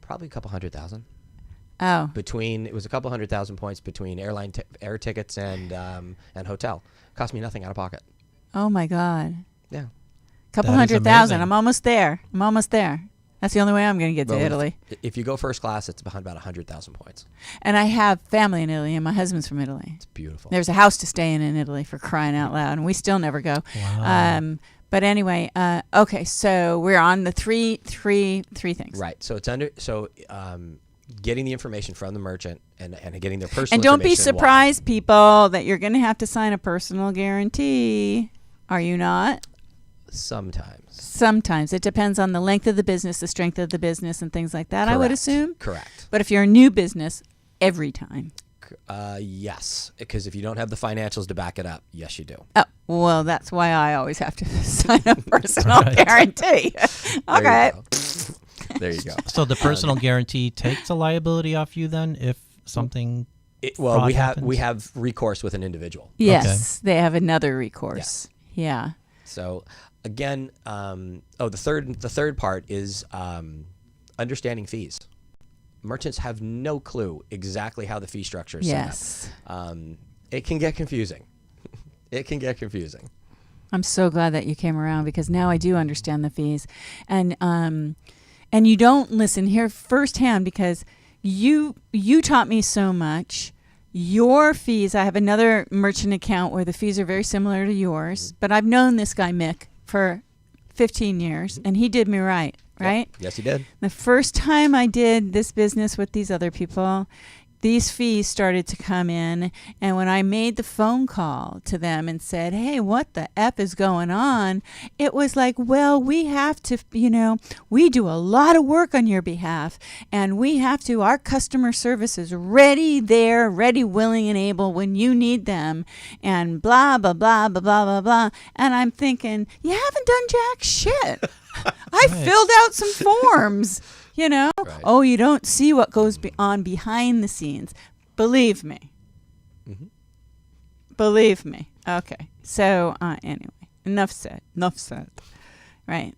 Probably a couple 100,000. Oh. It was a couple 100,000 points between air tickets and hotel. Cost me nothing out of pocket. Oh, my God. Yeah. Couple That is 100,000. amazing. I'm almost there. That's the only way I'm going to get to Well, Italy. If you go first class, it's about 100,000 points. And I have family in Italy, and my husband's from Italy. It's beautiful. There's a house to stay in Italy, for crying out loud, and we still never go. Wow. But anyway, okay, so we're on the three things. Right. So it's getting the information from the merchant and getting their personal And don't be information and why. surprised, people, that you're going to have to sign a personal guarantee. Are you not? Sometimes. It depends on the length of the business, the strength of the business, and things like that, Correct. I would assume. Correct. But if you're a new business, every time. Yes, because if you don't have the financials to back it up, yes, you do. Oh, well, that's why I always have to sign a personal guarantee. Okay. There you go. So the personal guarantee takes a liability off you then if something fraud we happens? have recourse with an individual. Yes, they have another recourse. Yeah. So again, the third part is understanding fees. Merchants have no clue exactly how the fee structure is set up. It can get confusing. I'm so glad that you came around, because now I do understand the fees. And you don't listen here firsthand, because you taught me so much. Your fees, I have another merchant account where the fees are very similar to yours, but I've known this guy, Mick, for 15 years, and he did me right? Yep. Yes, he did. The first time I did this business with these other people, these fees started to come in, and when I made the phone call to them and said, hey, what the F is going on? It was like, well, we have to, we do a lot of work on your behalf, and our customer service is ready, willing, and able when you need them, and blah, blah, blah, blah, blah, blah, blah. And I'm thinking, you haven't done jack shit. I filled out some forms. Right. Oh, you don't see what goes on behind the scenes. Believe me. Mm-hmm. Believe me. Okay. So anyway, enough said. Right.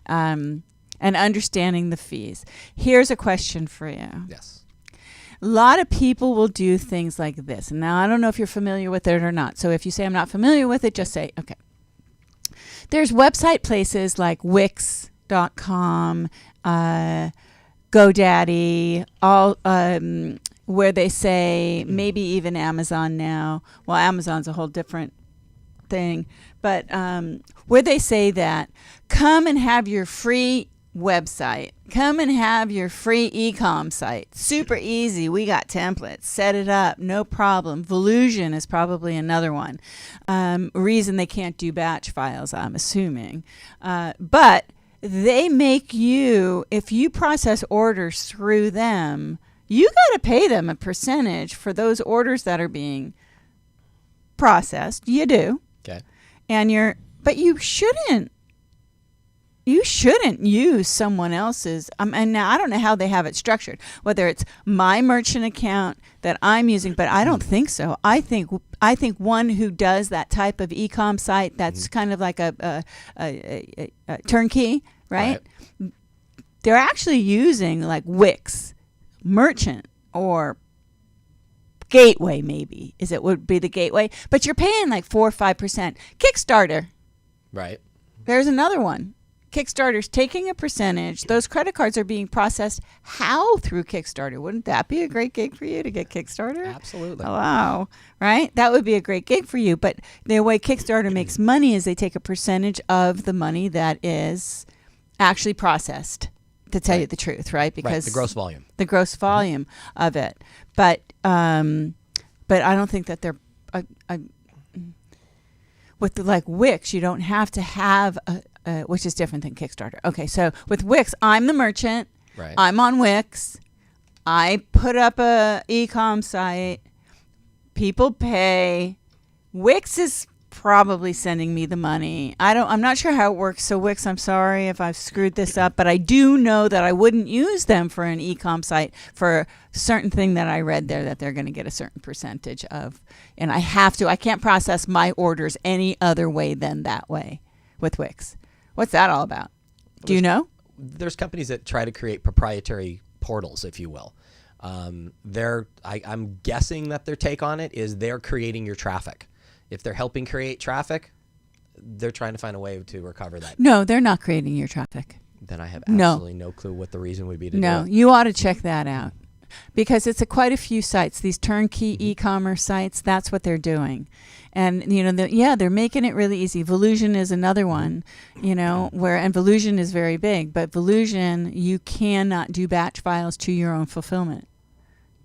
And understanding the fees. Here's a question for you. Yes. A lot of people will do things like this. And now I don't know if you're familiar with it or not. So if you say I'm not familiar with it, just say, okay. There's website places like Wix.com, GoDaddy, all where they say, maybe even Amazon now, well, Amazon's a whole different thing, but where they say that, come and have your free website, come and have your free e-com site, super easy, we got templates, set it up, no problem. Volusion is probably another one. Reason they can't do batch files, I'm assuming, but they make you, if you process orders through them, you got to pay them a percentage for those orders that are being processed. You do. Okay. But you shouldn't use someone else's. And now I don't know how they have it structured, whether it's my merchant account that I'm using, but I don't think so. I think one who does that type of e-com site that's kind of like a turnkey, right? They're actually using like Wix merchant or gateway, maybe would be the gateway, but you're paying like 4 or 5%. Kickstarter, right? There's another one. Kickstarter's taking a percentage. Those credit cards are being processed how through Kickstarter? Wouldn't that be a great gig for you to get Kickstarter? Absolutely. Oh, wow. Right? That would be a great gig for you. But the way Kickstarter makes money is they take a percentage of the money that is actually processed, to tell you the truth, right? Because the gross volume. The gross volume of it. But I don't think that they're with like Wix, you don't have to have which is different than Kickstarter. Okay, so with Wix, I'm the merchant. Right. I'm on Wix. I put up a e-com site. People pay. Wix is probably sending me the money. I'm not sure how it works. So Wix, I'm sorry if I've screwed this up, but I do know that I wouldn't use them for an e-com site for a certain thing that I read there that they're going to get a certain percentage of. And I can't process my orders any other way than that way with Wix. What's that all about? Do you know? There's companies that try to create proprietary portals, if you will. I'm guessing that their take on it is they're creating your traffic. If they're helping create traffic, they're trying to find a way to recover that. No, they're not creating your traffic. Then I have absolutely no clue what the reason would be to do it. No, you ought to check that out. Because it's quite a few sites, these turnkey e-commerce sites, that's what they're doing. And, they're making it really easy. Volusion is another one, and Volusion is very big, but Volusion, you cannot do batch files to your own fulfillment.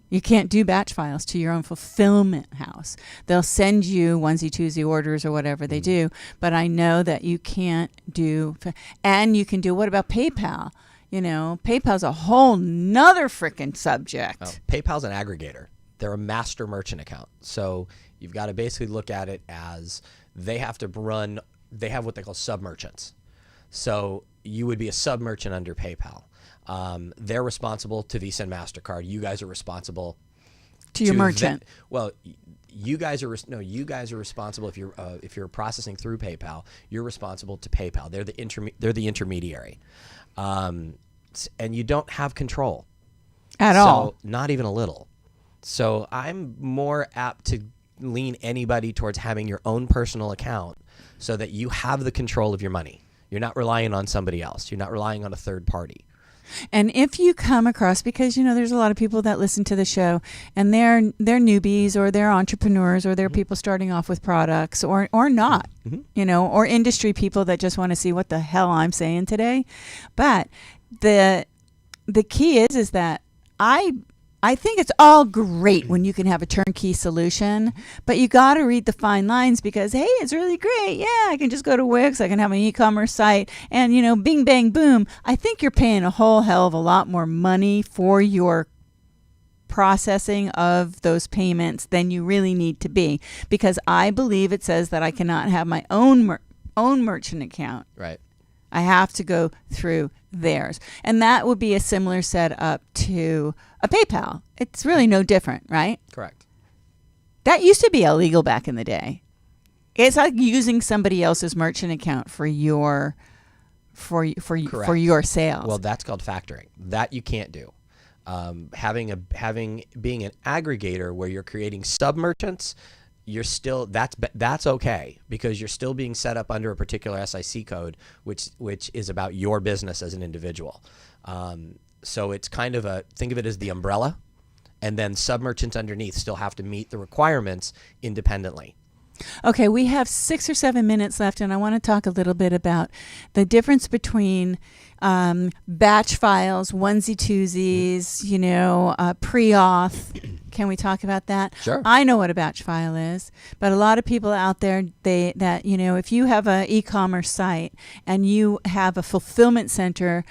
You can't do batch files to your own fulfillment house. They'll send you onesie, twosie orders or whatever they do, but I know that you can't do, and you can do, what about PayPal? PayPal's a whole nother freaking subject. Oh, PayPal's an aggregator. They're a master merchant account. So you've got to basically look at it as they have what they call sub-merchants. So you would be a sub-merchant under PayPal. They're responsible to Visa and MasterCard. You guys are responsible to your merchant. You guys are responsible if you're processing through PayPal. You're responsible to PayPal. They're the intermediary. And you don't have control at all. Not even a little. So I'm more apt to lean anybody towards having your own personal account so that you have the control of your money. You're not relying on somebody else. You're not relying on a third party. And if you come across, because there's a lot of people that listen to the show and they're newbies or they're entrepreneurs or they're people starting off with products or not, or industry people that just want to see what the hell I'm saying today. But the key is that I think it's all great when you can have a turnkey solution, but you got to read the fine lines because, hey, it's really great. Yeah, I can just go to Wix. I can have an e-commerce site and, bing, bang, boom. I think you're paying a whole hell of a lot more money for your processing of those payments than you really need to be, because I believe it says that I cannot have my own merchant account. Right. I have to go through theirs. And that would be a similar setup to a PayPal. It's really no different, right? Correct. That used to be illegal back in the day. It's like using somebody else's merchant account for your sales. Well, that's called factoring. That you can't do. Being an aggregator where you're creating sub merchants, you're still that's okay because you're still being set up under a particular SIC code, which is about your business as an individual. So it's kind of think of it as the umbrella, And then sub-merchants underneath still have to meet the requirements independently. Okay, we have 6 or 7 minutes left, and I want to talk a little bit about the difference between batch files, onesie-twosies, pre-auth. Can we talk about that? Sure. I know what a batch file is, but a lot of people out there, if you have an e-commerce site and you have a fulfillment center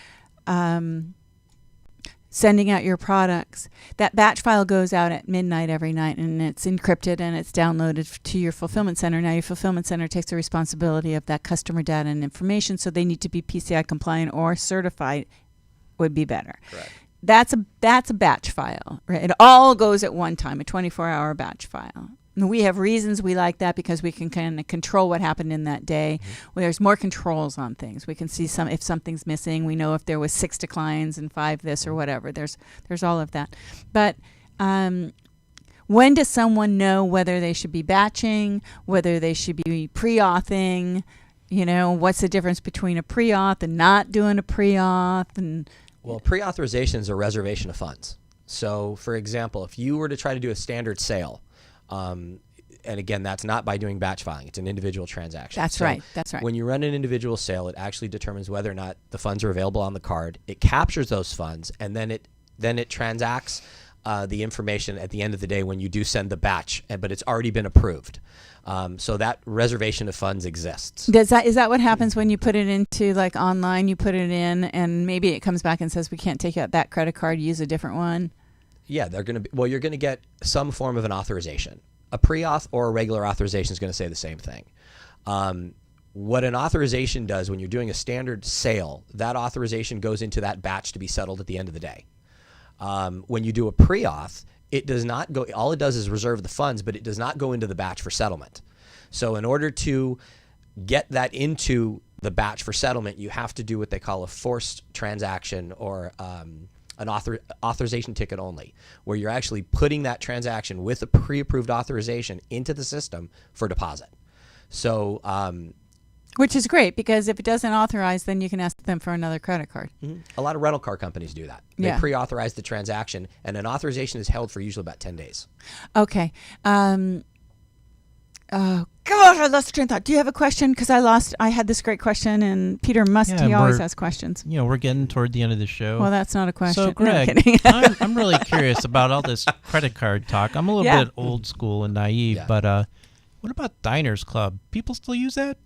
sending out your products, that batch file goes out at midnight every night, and it's encrypted and it's downloaded to your fulfillment center. Now your fulfillment center takes the responsibility of that customer data and information, so they need to be PCI compliant or certified would be better. Correct. That's a batch file, right? It all goes at one time, a 24-hour batch file. And we have reasons we like that because we can kind of control what happened in that day. Well, there's more controls on things. We can see if something's missing. We know if there was 6 declines and 5 this or whatever. There's all of that. But when does someone know whether they should be batching, whether they should be pre-authing? What's the difference between a pre-auth and not doing a pre-auth? Well, pre-authorization is a reservation of funds. So, for example, if you were to try to do a standard sale, and again, that's not by doing batch filing. It's an individual transaction. That's right. When you run an individual sale, it actually determines whether or not the funds are available on the card. It captures those funds, and then it transacts the information at the end of the day when you do send the batch, but it's already been approved. So that reservation of funds exists. Is that what happens when you put it into like online? You put it in, and maybe it comes back and says we can't take out that credit card. Use a different one. Yeah, you're going to get some form of an authorization. A pre-auth or a regular authorization is going to say the same thing. What an authorization does when you're doing a standard sale, that authorization goes into that batch to be settled at the end of the day. When you do a pre-auth, it does not go. All it does is reserve the funds, but it does not go into the batch for settlement. So in order to get that into the batch for settlement, you have to do what they call a forced transaction or an authorization ticket only, where you're actually putting that transaction with a pre-approved authorization into the system for deposit. So, which is great because if it doesn't authorize, then you can ask them for another credit card. A lot of rental car companies do that. They pre-authorize the transaction, and an authorization is held for usually about 10 days. Okay. Oh, gosh, I lost the train of thought. Do you have a question? Because I had this great question, and Peter he always has questions. We're getting toward the end of the show. Well, that's not a question. So, Greg, no, I'm really curious about all this credit card talk. I'm a little bit old school and naive, but what about Diners Club? People still use that?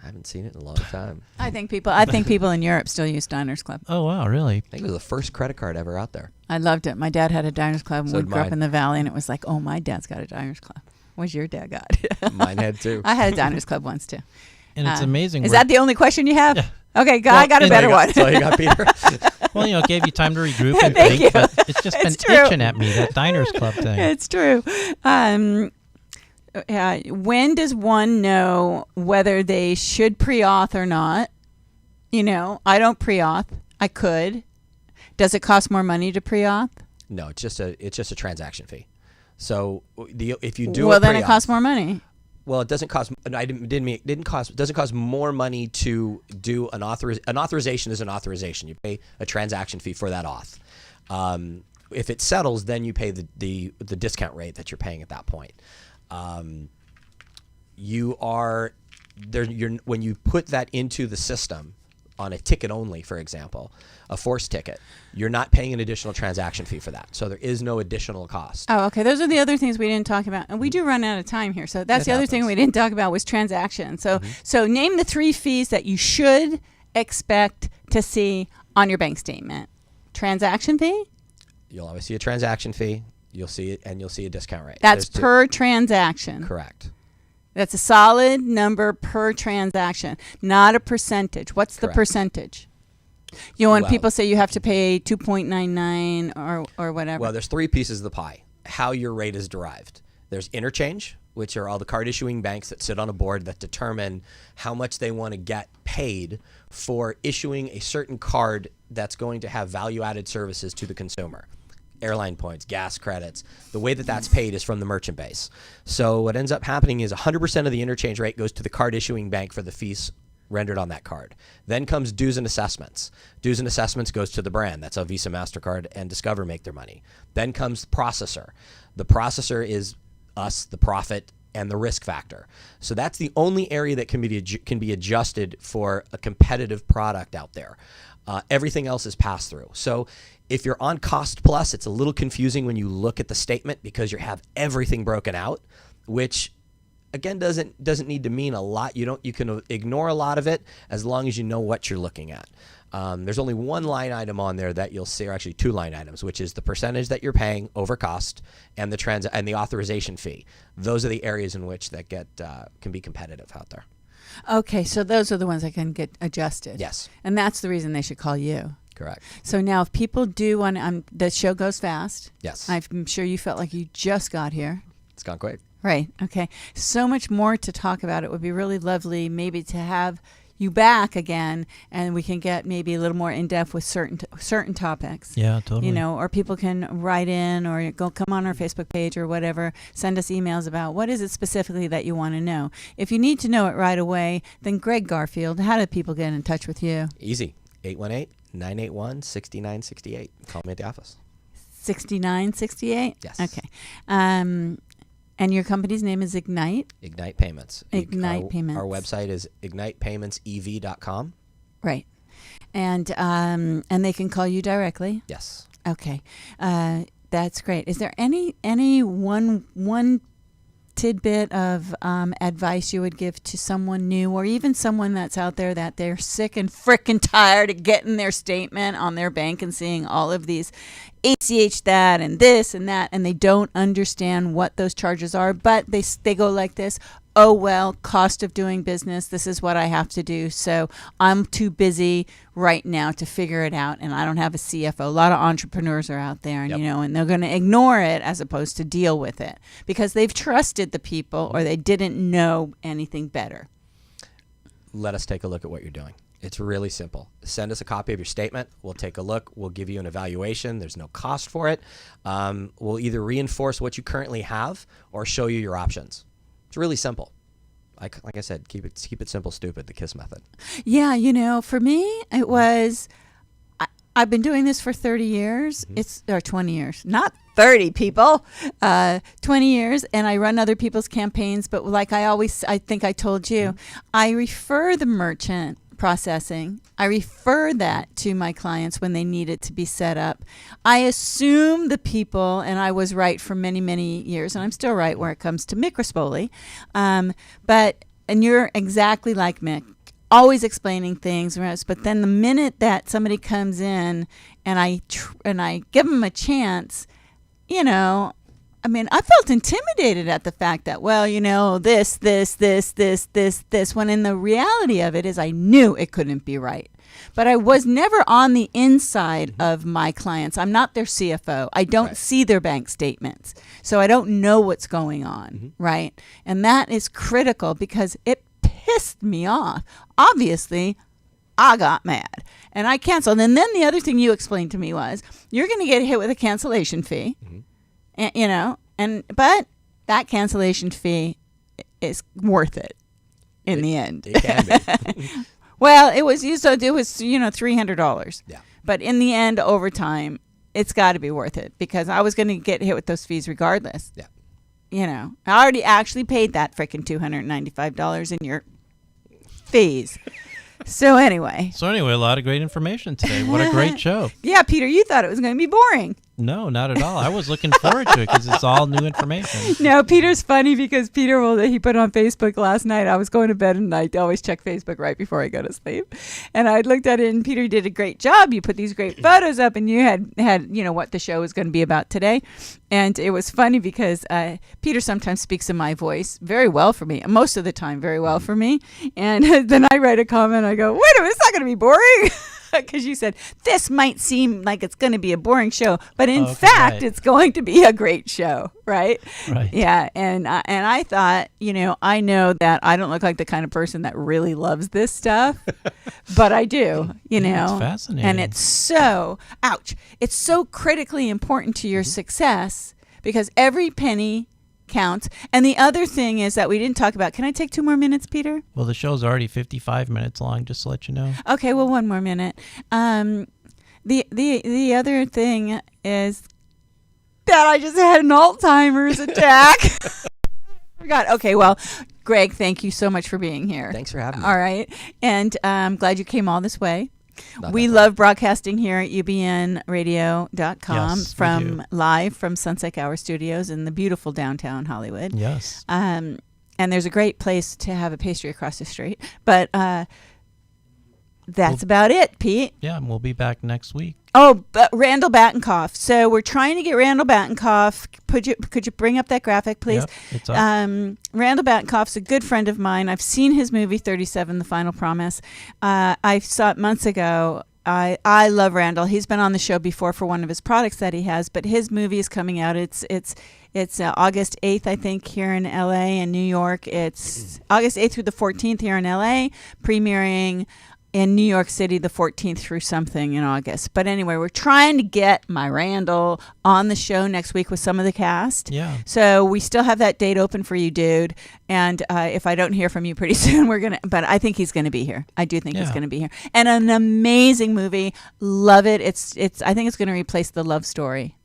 I haven't seen it in a long time. I think people in Europe still use Diners Club. Oh, wow, really? I think it was the first credit card ever out there. I loved it. My dad had a Diners Club when So we did grew up mine. in the Valley, and it was like, oh, my dad's got a Diners Club. What's your dad got? Mine had too. I had a Diners Club once too. And it's amazing. Is that the only question you have? Yeah. Okay, I got a better one. That's all you got, Peter. Well, it gave you time to regroup and Thank think, you. but it's just been itching at me, that Diners Club thing. It's true. When does one know whether they should pre-auth or not? I don't pre-auth. I could. Does it cost more money to pre-auth? No, it's just a transaction fee. So if you do then it costs more money. Well, it doesn't cost. It doesn't cost more money to do an authorization is an authorization. You pay a transaction fee for that auth. If it settles, then you pay the discount rate that you're paying at that point. When you put that into the system on a ticket only, for example, a forced ticket, you're not paying an additional transaction fee for that. So there is no additional cost. Oh, okay. Those are the other things we didn't talk about. And we do run out of time here. So that's the other thing we didn't talk about was transaction. So so name the 3 fees that you should expect to see on your bank statement. Transaction fee? You'll always see a transaction fee. You'll see it, and you'll see a discount rate. That's per transaction. Correct. That's a solid number per transaction, not a percentage. What's the percentage? When people say you have to pay 2.99 or whatever. Well, there's 3 pieces of the pie. How your rate is derived. There's interchange, which are all the card issuing banks that sit on a board that determine how much they want to get paid for issuing a certain card that's going to have value-added services to the consumer. Airline points, gas credits. The way that that's paid is from the merchant base. So what ends up happening is 100% of the interchange rate goes to the card issuing bank for the fees rendered on that card. Then comes dues and assessments. Dues and assessments goes to the brand. That's how Visa, MasterCard, and Discover make their money. Then comes the processor. The processor is us, the profit, and the risk factor. So that's the only area that can be adjusted for a competitive product out there. Everything else is passed through. So if you're on cost plus, it's a little confusing when you look at the statement because you have everything broken out, which again doesn't need to mean a lot. You can ignore a lot of it as long as you know what you're looking at. There's only one line item on there that you'll see, or actually two line items, which is the percentage that you're paying over cost and the authorization fee. Those are the areas in which that can be competitive out there. Okay, so those are the ones that can get adjusted. Yes. And that's the reason they should call you. Correct. So now if people do want the show goes fast. Yes. I'm sure you felt like you just got here. It's gone quick. Right. Okay. So much more to talk about. It would be really lovely maybe to have you back again, and we can get maybe a little more in depth with certain topics. Yeah, totally. Or people can write in or come on our Facebook page or whatever, send us emails about what is it specifically that you want to know. If you need to know it right away, then Gregg Garfield, how do people get in touch with you? Easy. 818-981-6968. Call me at the office. 6968? Yes. Okay. And your company's name is Ignite? Ignite Payments. Ignite Payments. Our website is ignitepaymentsev.com. Right. And they can call you directly? Yes. Okay. That's great. Is there any one tidbit of advice you would give to someone new, or even someone that's out there that they're sick and frickin' tired of getting their statement on their bank and seeing all of these ACH that and this and that, and they don't understand what those charges are, but they go like this: oh, well, cost of doing business, this is what I have to do, so I'm too busy right now to figure it out, and I don't have a CFO. A lot of entrepreneurs are out there, and and they're going to ignore it as opposed to deal with it because they've trusted the people or they didn't know anything better. Let us take a look at what you're doing. It's really simple. Send us a copy of your statement. We'll take a look. We'll give you an evaluation. There's no cost for it. We'll either reinforce what you currently have or show you your options. It's really simple. Like I said, keep it simple, stupid, the KISS method. Yeah, for me, it was, I've been doing this for 30 years. Or 20 years. Not 30, people. 20 years, and I run other people's campaigns. But like I think I told you, I refer the merchant processing. I refer that to my clients when they need it to be set up. I assume the people, and I was right for many, many years, and I'm still right where it comes to Mick Rispoli. And you're exactly like Mick, always explaining things. But then the minute that somebody comes in and I give them a chance, I felt intimidated at the fact that, this, when in the reality of it is I knew it couldn't be right. But I was never on the inside of my clients. I'm not their CFO. I don't see their bank statements. So I don't know what's going on, right? And that is critical because it pissed me off. Obviously, I got mad and I canceled. And then the other thing you explained to me was you're going to get hit with a cancellation fee. But that cancellation fee is worth it in the end. It can be. Well, it was $300. Yeah. But in the end, over time, it's got to be worth it because I was going to get hit with those fees regardless. Yeah. I already actually paid that freaking $295 in your fees. So anyway, a lot of great information today. What a great show. Yeah, Peter, you thought it was going to be boring. No, not at all. I was looking forward to it because it's all new information. No, Peter's funny because he put on Facebook last night. I was going to bed at night. I always check Facebook right before I go to sleep. And I looked at it and Peter did a great job. You put these great photos up and you had what the show was going to be about today. And it was funny because Peter sometimes speaks in my voice very well for me. Most of the time, very well for me. And then I write a comment. I go, wait a minute, it's not going to be boring. Because you said, this might seem like it's going to be a boring show, but in fact, it's going to be a great show, right? Right. Yeah, and I thought, I know that I don't look like the kind of person that really loves this stuff, but I do, It's fascinating. And it's so, it's so critically important to your success because every penny counts. And the other thing is that we didn't talk about. Can I take 2 more minutes, Peter? Well, the show's already 55 minutes long, just to let you know. Okay, well, 1 more minute. The other thing is that I just had an Alzheimer's attack. Forgot. Okay, well, Gregg, thank you so much for being here. Thanks for having me. All right, and I'm glad you came all this way. Not We that love broadcasting here at ubnradio.com Yes, we do. live from Sunset Hour Studios in the beautiful downtown Hollywood. Yes. And there's a great place to have a pastry across the street. But that's about it, Pete. Yeah, and we'll be back next week. Oh, but Randall Battenkoff. So we're trying to get Randall Battenkoff. Could you bring up that graphic, please? Yep, it's up. Randall Battenkoff's a good friend of mine. I've seen his movie 37, The Final Promise. I saw it months ago. I love Randall. He's been on the show before for one of his products that he has, but his movie is coming out. It's August 8th, I think, here in LA and New York. It's August 8th through the 14th here in LA, premiering in New York City the 14th through something in August. But anyway, we're trying to get my Randall on the show next week with some of the cast. Yeah. So we still have that date open for you, dude. And if I don't hear from you pretty soon, but I think he's going to be here. I do think he's going to be here. And an amazing movie. Love it. I think it's going to replace The Love Story.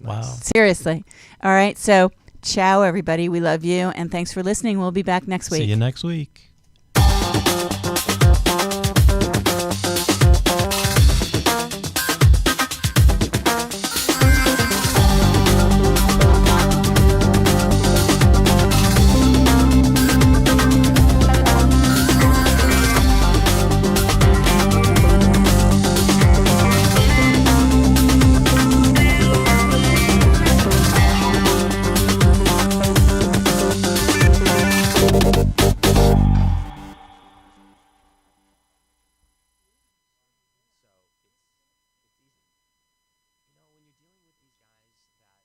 Wow. Seriously. All right. So ciao, everybody. We love you. And thanks for listening. We'll be back next week. See you next week.